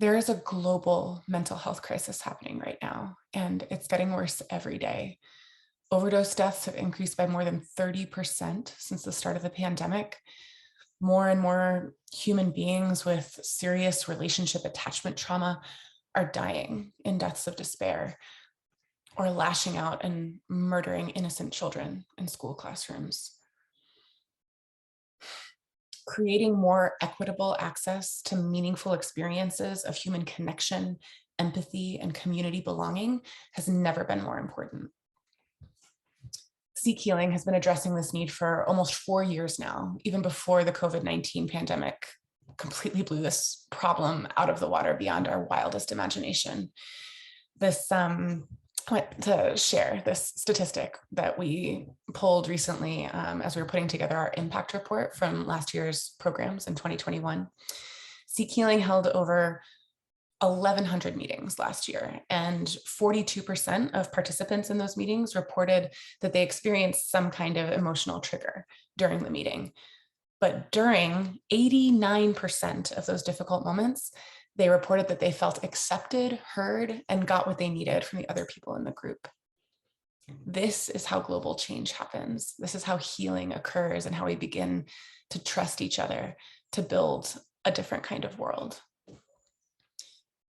There is a global mental health crisis happening right now, and it's getting worse every day. Overdose deaths have increased by more than 30% since the start of the pandemic. More and more human beings with serious relationship attachment trauma are dying in deaths of despair or lashing out and murdering innocent children in school classrooms. Creating more equitable access to meaningful experiences of human connection, empathy, and community belonging has never been more important. SeekHealing has been addressing this need for almost 4 years now, even before the COVID-19 pandemic completely blew this problem out of the water beyond our wildest imagination. I want to share this statistic that we pulled recently as we were putting together our impact report from last year's programs in 2021. SeekHealing held over 1,100 meetings last year, and 42% of participants in those meetings reported that they experienced some kind of emotional trigger during the meeting. But during 89% of those difficult moments, they reported that they felt accepted, heard, and got what they needed from the other people in the group. This is how global change happens. This is how healing occurs and how we begin to trust each other to build a different kind of world.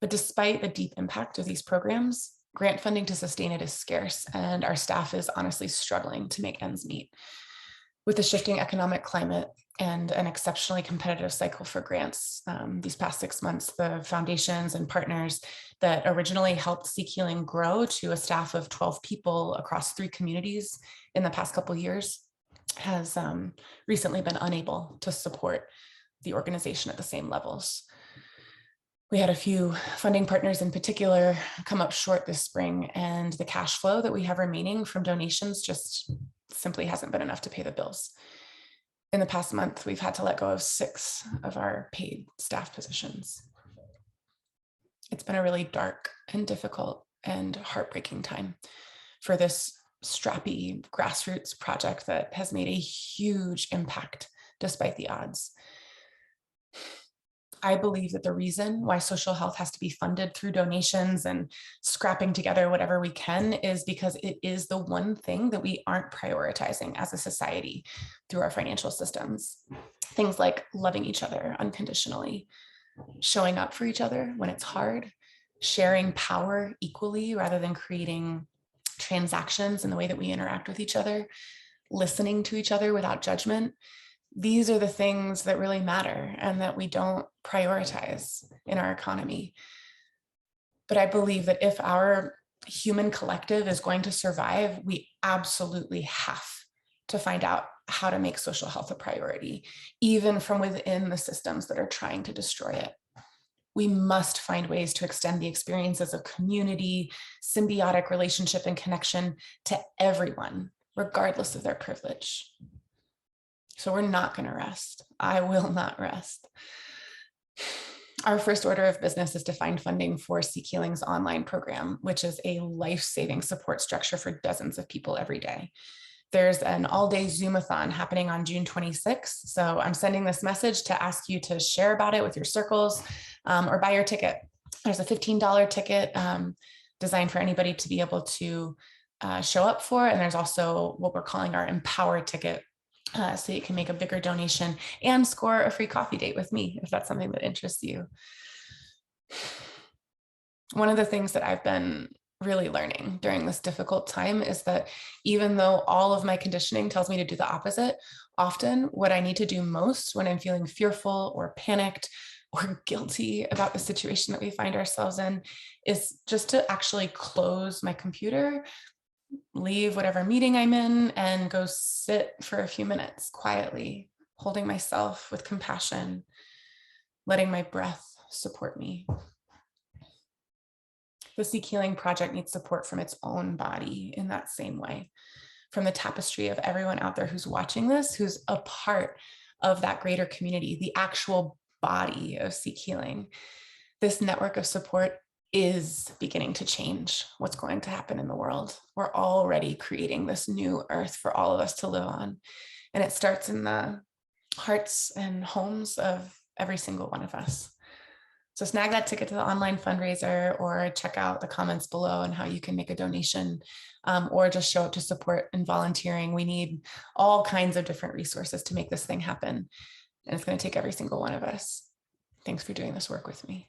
But despite the deep impact of these programs, grant funding to sustain it is scarce, and our staff is honestly struggling to make ends meet. With the shifting economic climate and an exceptionally competitive cycle for grants these past 6 months, the foundations and partners that originally helped SeekHealing grow to a staff of 12 people across 3 communities in the past couple of years has recently been unable to support the organization at the same levels. We had a few funding partners in particular come up short this spring, and the cash flow that we have remaining from donations just simply hasn't been enough to pay the bills. In the past month, we've had to let go of 6 of our paid staff positions. It's been a really dark and difficult and heartbreaking time for this strappy grassroots project that has made a huge impact despite the odds. I believe that the reason why social health has to be funded through donations and scrapping together whatever we can is because it is the one thing that we aren't prioritizing as a society through our financial systems. Things like loving each other unconditionally, showing up for each other when it's hard, sharing power equally rather than creating transactions in the way that we interact with each other, listening to each other without judgment. These are the things that really matter and that we don't prioritize in our economy. But I believe that if our human collective is going to survive, we absolutely have to find out how to make social health a priority, even from within the systems that are trying to destroy it. We must find ways to extend the experiences of community, symbiotic relationship, and connection to everyone, regardless of their privilege. So we're not going to rest. I will not rest. Our first order of business is to find funding for SeekHealing's online program, which is a life-saving support structure for dozens of people every day. There's an all-day Zoomathon happening on June 26th. So I'm sending this message to ask you to share about it with your circles or buy your ticket. There's a $15 ticket designed for anybody to be able to show up for. And there's also what we're calling our Empower ticket. So you can make a bigger donation and score a free coffee date with me if that's something that interests you. One of the things that I've been really learning during this difficult time is that even though all of my conditioning tells me to do the opposite, often what I need to do most when I'm feeling fearful or panicked or guilty about the situation that we find ourselves in is just to actually close my computer, leave whatever meeting I'm in, and go sit for a few minutes quietly, holding myself with compassion, letting my breath support me. The SeekHealing project needs support from its own body in that same way, from the tapestry of everyone out there who's watching this, who's a part of that greater community, the actual body of SeekHealing. This network of support is beginning to change what's going to happen in the world. We're already creating this new earth for all of us to live on. And it starts in the hearts and homes of every single one of us. So snag that ticket to the online fundraiser, or check out the comments below on how you can make a donation, or just show up to support and volunteering. We need all kinds of different resources to make this thing happen. And it's going to take every single one of us. Thanks for doing this work with me.